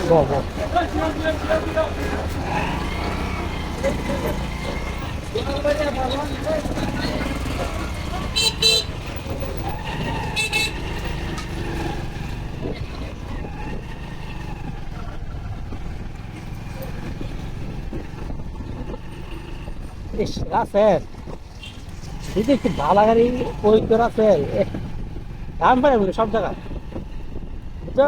বহ বহ ইস রাসেল যদি একটু ভালো গাড়ি ওই তোর আছে দাম পারে বলে সব জায়গায় বুঝছো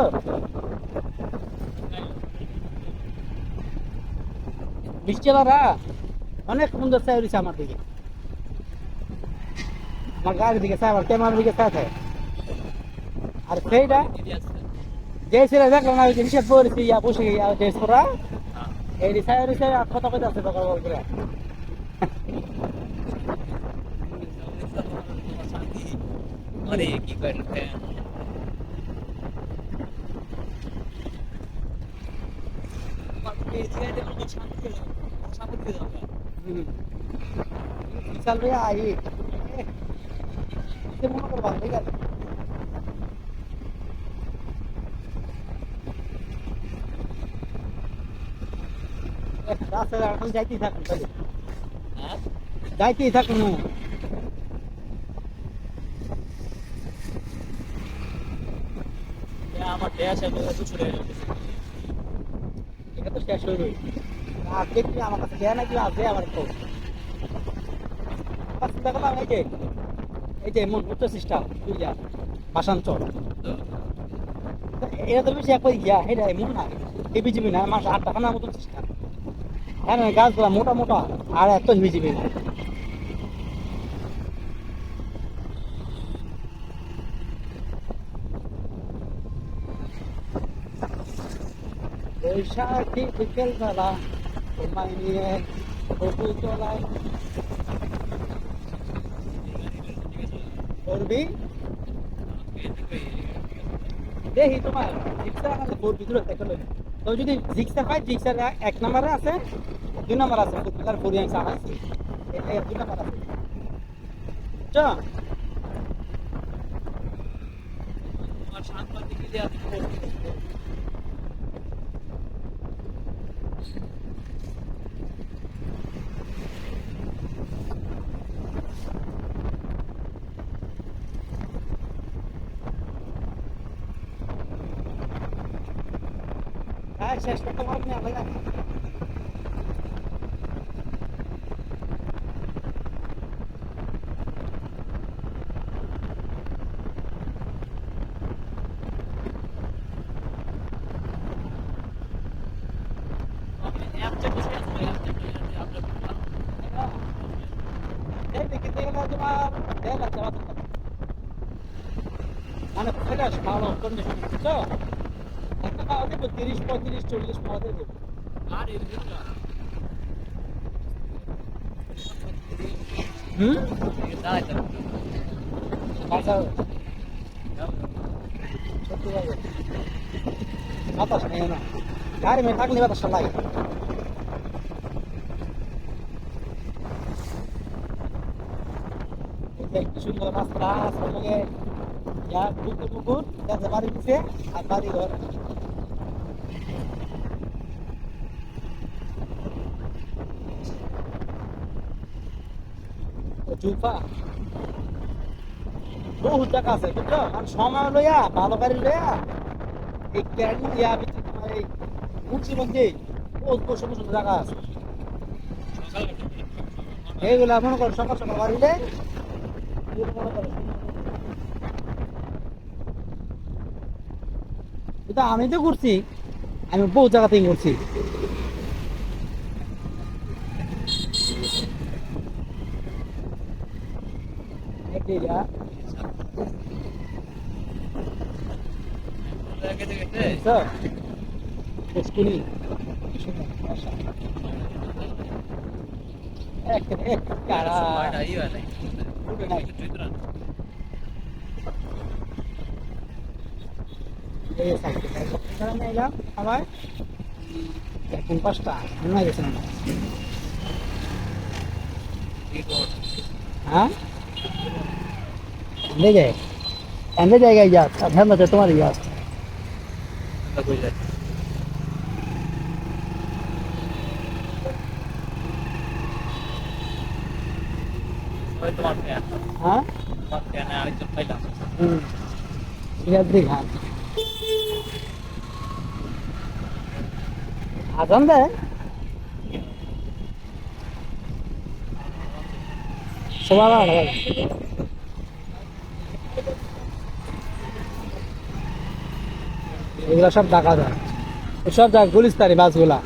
বৃষ্টিওয়ালারা অনেক সুন্দর চাই রয়েছে আমার দিকে আমার গাড়ির দিকে চাই আমার ক্যামেরার দিকে চাই থাকে আর সেইটা যে ছেলে দেখলাম না ওই যে হিসাব করেছি ইয়া বসে গিয়া ড্রেস করা এই চাই রয়েছে আর কথা কথা আছে দরকার করে अरे की करते हैं चल भैया आइए मना करवा ठीक है রাস্তায় এখন যাইতেই থাকুন তাহলে যাইতেই থাকুন আমার দেশ আছে ছুটে এটা তো শেষ হইল আর দেখি আমার কাছে দেয়া নাকি আছে আমার তো চিন্তা করলাম এই যে মন উচ্চ সিস্টেম বুঝলা বাসাঞ্চল এটা তো বেশি একবার গিয়া এটা এমন না এই বিজিবি না মাস 8 টাকা না মতন সিস্টেম হ্যাঁ গাছগুলা মোটা মোটা আর এত বিজিবি না বৈশাখী বিকেল বেলা তোমায় নিয়ে ফটো তোলায় করবি দেখি তোমার জিক্সার আছে করবি দূরে থেকে লই তো যদি জিক্সার পাই জিক্সার 1 নম্বরে আছে 2 নম্বর আছে আর ফরিয়াং আছে এই 2 নম্বর আছে চা আর সাংবাদিক দিয়ে আছে শেষ করতে পারবো না ভাই মানে ফ্রেশ ভালো কন্ডিশন বুঝছো একটা পাওয়া দেবো 30 35 40 পাওয়া দেবো আর আচ্ছা সত্যি ভাবে বাতাস নেই না গাড়ি মেয়ে থাকলে বাতাসটা লাগে একটু সুন্দর রাস্তা রাস্তার লগে পুকুর পুকুর গাছে বাড়ি দিচ্ছে আর বাড়ি ঘর জুফা বহু জায়গা আছে বুঝছো আর সময় লইয়া ভালো গাড়ি লইয়া এই গাড়ি ইয়া ভিতরে তোমার এই মুন্সিগঞ্জে বহুত সুন্দর সুন্দর জায়গা আছে এইগুলা মনে করো সকাল সকাল বাড়িলে মনে করো এটা আমি তো ঘুরছি আমি বহু জায়গাতেই ঘুরছি আমার এখন 5টা মনে গেছে না হ্যাঁ ले जाए अंदर जाएगा यार अब हम तो तुम्हारी यार ওই তোমার ফ্যান হ্যাঁ তোমার ফ্যানে আরেকজন পাইলাম ঠিক আছে দেখ হ্যাঁ আজান দেয় সবাই এগুলা সব ডাকা যায় সব জায়গায় গুলিস্তানি বাসগুলা